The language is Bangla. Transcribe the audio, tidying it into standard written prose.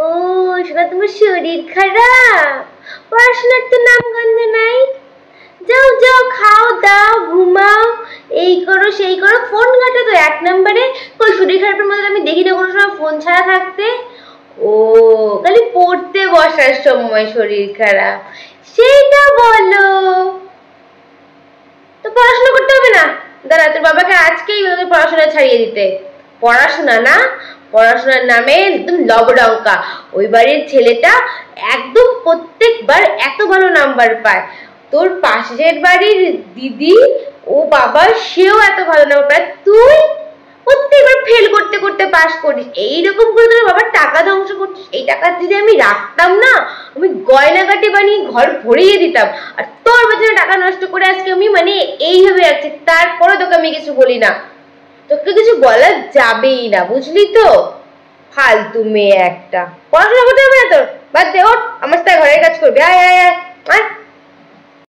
ও শোনা, তোমার শরীর খারাপ, পড়াশোনার তো নাম গন্ধ নাই। যাও যাও, খাও দাও, ঘুমাও, এই করো সেই করো, ফোন ঘাটা তো এক নম্বরে। কই শরীর খারাপের মধ্যে আমি দেখি না কোনো সময় ফোন ছাড়া থাকতে। ও খালি পড়তে বসার সময় শরীর খারাপ, সেইটা বলো। তো পড়াশোনা করতে হবে না? দাঁড়া, তোর বাবাকে আজকেই তোকে পড়াশোনা ছাড়িয়ে দিতে। পড়াশোনা না, পড়াশোনার নামে একদম লবডঙ্কা। ওই বাড়ির ছেলেটা একদম প্রত্যেকবার এত ভালো নাম্বার পায়। তোর পাশের বাড়ির দিদি, ও বাবা, সেও এত ভালো নাম্বার পায়। তুই প্রত্যেকবার ফেল করতে করতে পাস করিস। এইরকম করে তোর বাবার টাকা ধ্বংস করছিস। এই টাকা যদি আমি রাখতাম না, আমি গয়নাগাটি বানিয়ে ঘর ভরিয়ে দিতাম। আর তোর পেছনে টাকা নষ্ট করে আজকে আমি এইভাবে আছি, তারপরে তোকে আমি কিছু বলি না। তোকে কিছু বলা যাবেই না, বুঝলি তো? ফালতু মেয়ে একটা। পড়াশোনা করতে হবে না তোর, বাদ দে, ওঠ, আমার সাথে ঘরের কাজ করবি। আয় আয় আয়।